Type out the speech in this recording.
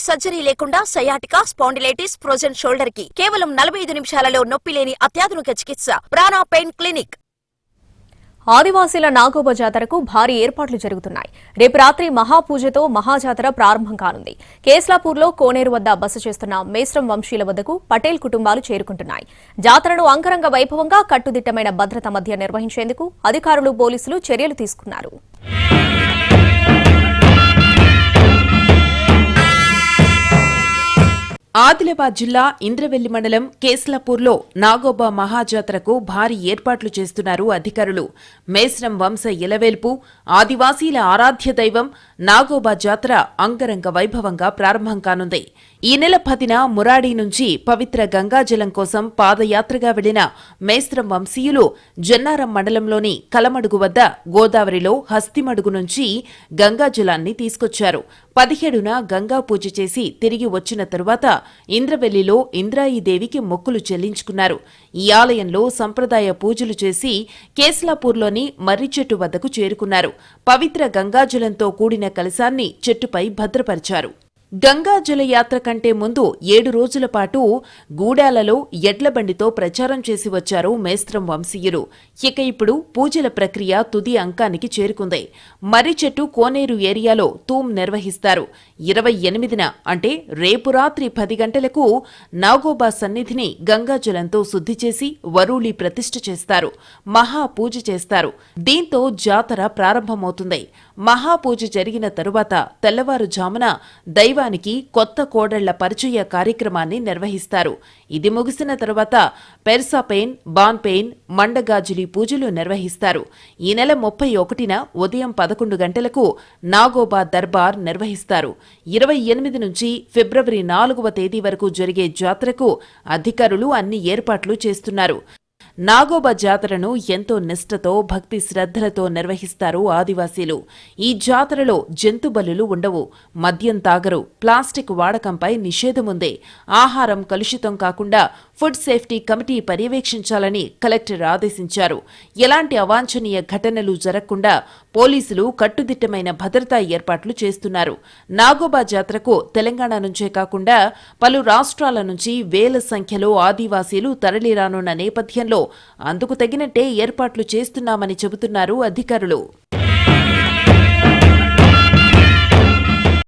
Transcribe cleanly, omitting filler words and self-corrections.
Surgery లేకుండా sciatica, spondylitis, frozen shoulder కి కేవలం 45 నిమిషాలలో నొప్పి లేని అత్యాధునిక చికిత్స ప్రాణ పెయిన్ క్లినిక్. ఆదివాసీల నాగోబ జాతరకు భారీ ఏర్పాట్లు జరుగుతున్నాయి. రేపు రాత్రి మహాపూజతో మహాజాతర ప్రారంభం కానుంది. కేస్లాపూర్లో కోనేరు వద్ద బస చేస్తున్న మేస్రం వంశీయుల వద్దకు పటేల్ కుటుంబాలు చేరుకుంటున్నాయి. జాతరను అంగరంగ వైభవంగా కట్టుదిట్టమైన భద్రత మధ్య నిర్వహించేందుకు అధికారులు, పోలీసులు చర్యలు తీసుకున్నారు. ఆదిలాబాద్ జిల్లా ఇంద్రవెల్లి మండలం కేస్లాపూర్లో నాగోబా మహాజాతరకు భారీ ఏర్పాట్లు చేస్తున్నారు అధికారులు. మేస్రం వంశ ఇలవేల్పు, ఆదివాసీల ఆరాధ్య దైవం నాగోబా జాతర అంగరంగ వైభవంగా ప్రారంభం కానుంది. ఈ నెల 10న మురాడి నుంచి పవిత్ర గంగాజలం కోసం పాదయాత్రగా వెళ్లిన మేస్రం వంశీయులు జన్నారం మండలంలోని కలమడుగు వద్ద గోదావరిలో హస్తిమడుగు నుంచి గంగాజలాన్ని తీసుకొచ్చారు. 17న గంగా పూజ చేసి తిరిగి వచ్చిన తరువాత ఇంద్రవెల్లిలో ఇంద్రాయీదేవికి మొక్కులు చెల్లించుకున్నారు. ఈ ఆలయంలో సంప్రదాయ పూజలు చేసి కేస్లాపూర్లోని మర్రి చెట్టు వద్దకు చేరుకున్నారు. పవిత్ర గంగాజలంతో కూడిన కలశాన్ని చెట్టుపై భద్రపరిచారు. గంగాజల యాత్ర కంటే ముందు 7 రోజుల పాటు గూడాలలో ఎడ్లబండితో ప్రచారం చేసి వచ్చారు మేస్రం వంశీయులు. ఇక ఇప్పుడు పూజల ప్రక్రియ తుది అంకానికి చేరుకుంది. మర్రి చెట్టు కోనేరు ఏరియాలో తూమ్ నిర్వహిస్తారు. 28న అంటే రేపు రాత్రి 10 గంటలకు నాగోబా సన్నిధిని గంగాజలంతో శుద్ధి చేసి వరూళి ప్రతిష్ఠ చేస్తారు. మహాపూజ చేస్తారు. దీంతో జాతర ప్రారంభమవుతుంది. మహాపూజ జరిగిన తరువాత తెల్లవారుజామున దైవానికి కొత్త కోడళ్ల పరిచయ కార్యక్రమాన్ని నిర్వహిస్తారు. ఇది ముగిసిన తరువాత పెర్సాపెయిన్, బాన్పెయిన్, మండగాజులి పూజలు నిర్వహిస్తారు. ఈ నెల 31న ఉదయం 11 గంటలకు నాగోబా దర్బార్ నిర్వహిస్తారు. 28 నుంచి ఫిబ్రవరి 4వ తేదీ వరకు జరిగే జాతరకు అధికారులు అన్ని ఏర్పాట్లు చేస్తున్నారు. నాగోబా జాతరను ఎంతో నిష్ఠతో, భక్తి శ్రద్ధలతో నిర్వహిస్తారు ఆదివాసీలు. ఈ జాతరలో జంతు బలులు ఉండవు, మద్యం తాగరు, ప్లాస్టిక్ వాడకంపై నిషేధముంది. ఆహారం కలుషితం కాకుండా ఫుడ్ సేఫ్టీ కమిటీ పర్యవేక్షించాలని కలెక్టర్ ఆదేశించారు. ఎలాంటి అవాంఛనీయ ఘటనలు జరగకుండా పోలీసులు కట్టుదిట్టమైన భద్రతా ఏర్పాట్లు చేస్తున్నారు. నాగోబా జాతరకు తెలంగాణ నుంచే కాకుండా పలు రాష్ట్రాల నుంచి వేల సంఖ్యలో ఆదివాసీలు తరలిరానున్న నేపథ్యంలో అందుకు తగినట్టే ఏర్పాట్లు చేస్తున్నామని చెబుతున్నారు అధికారులు.